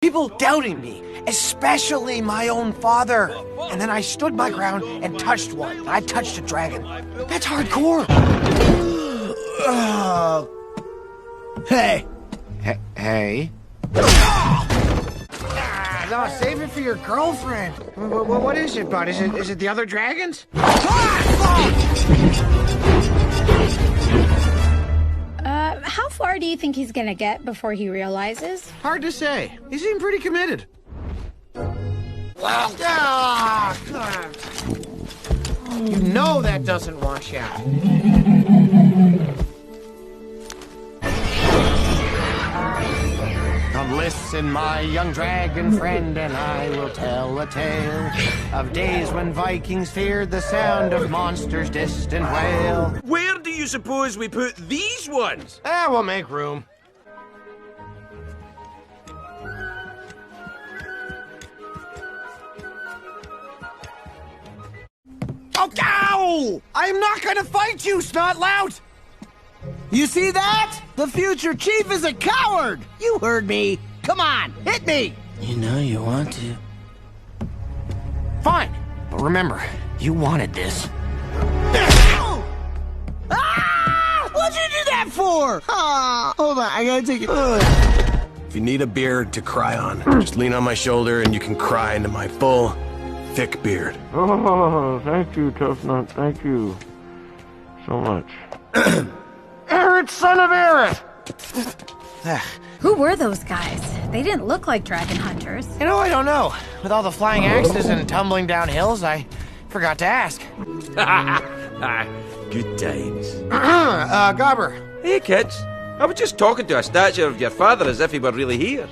People doubting me, especially my own father. And then I stood my ground and touched one. I touched a dragon. That's hardcore. Hey. Hey. No, save it for your girlfriend. What is it, bud? Is it the other dragons? How far do you think he's gonna get before he realizes? Hard to say. He seemed pretty committed. You know that doesn't wash out. Come listen, my young dragon friend, and I will tell a tale of days when Vikings feared the sound of monsters' distant wail. Where do you suppose we put these ones? We'll make room. Oh, ow! I'm not gonna fight you, Snotlout! You see that? The future chief is a coward! You heard me! Come on, hit me! You know you want to. Fine, but remember, you wanted this. Ah! What'd you do that for? Hold on, I gotta take it. If you need a beard to cry on, just lean on my shoulder and you can cry into my full, thick beard. Oh, thank you, Tough Nut. Thank you so much. Aerith, son of Aerith! Who were those guys? They didn't look like dragon hunters. You know, I don't know. With all the flying axes and tumbling down hills, I forgot to ask. Good times. Gobber. Hey, kids. I was just talking to a statue of your father as if he were really here.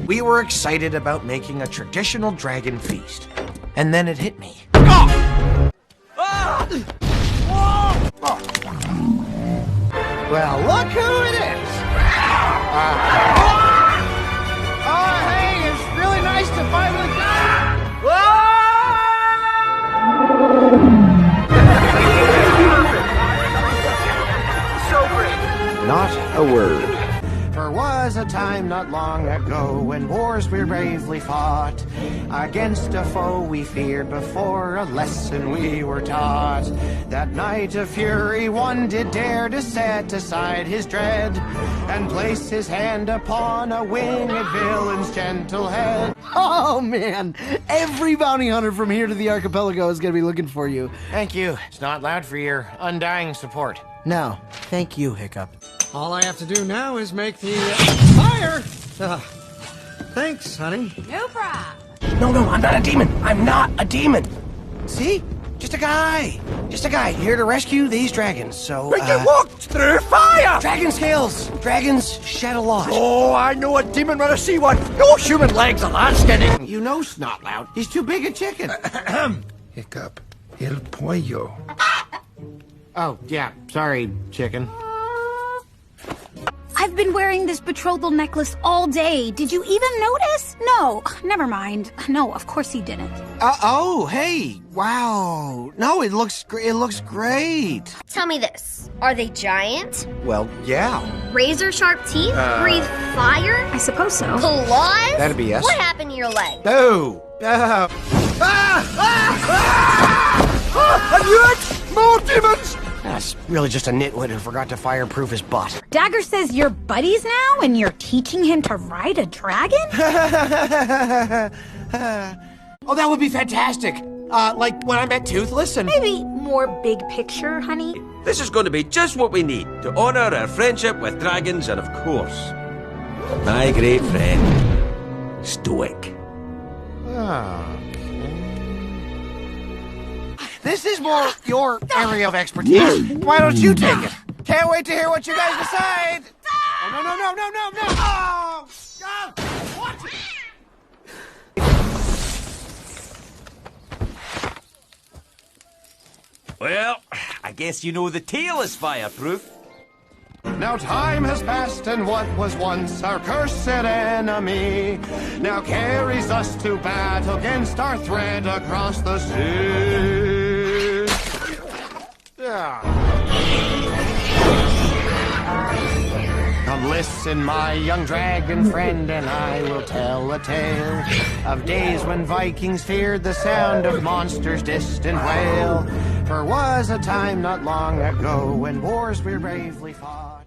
We were excited about making a traditional dragon feast. And then it hit me. Well, look who it is! Hey, it's really nice to finally... So great. Not a word. There was a time not long ago when wars we bravely fought against a foe we feared before a lesson we were taught. That night of fury one did dare to set aside his dread and place his hand upon a winged villain's gentle head. Oh, man. Every bounty hunter from here to the archipelago is gonna be looking for you. Thank you. It's not loud for your undying support. No, thank you, Hiccup. All I have to do now is make the fire. Thanks, honey. No problem. No, I'm not a demon. I'm not a demon. See? Just a guy. Just a guy here to rescue these dragons, so, But you walked through fire! Dragon scales. Dragons shed a lot. Oh, I know a demon when I see one. No human legs are that skinny. You know Snotlout. He's too big a chicken. Hiccup, el pollo. Oh, yeah. Sorry, chicken. I've been wearing this betrothal necklace all day. Did you even notice? No, never mind. No, of course he didn't. Oh, hey. Wow. No, it looks great. Tell me this. Are they giant? Well, yeah. Razor sharp teeth? Breathe fire? I suppose so. Claws? That'd be yes. What happened to your leg? No. Have you had more demons? That's really just a nitwit who forgot to fireproof his butt. Dagger says you're buddies now and you're teaching him to ride a dragon? Oh, that would be fantastic. Like when I met Toothless and... Maybe more big picture, honey. This is going to be just what we need to honor our friendship with dragons and, of course, my great friend, Stoic. This is more your area of expertise. Why don't you take it? Can't wait to hear what you guys decide. Oh, no. Oh, God. What? Well, I guess you know the tail is fireproof. Now time has passed and what was once our cursed enemy now carries us to battle against our threat across the sea. Yeah. Listen, my young dragon friend, and I will tell a tale of days when Vikings feared the sound of monsters' distant wail. For was a time not long ago when wars we bravely fought.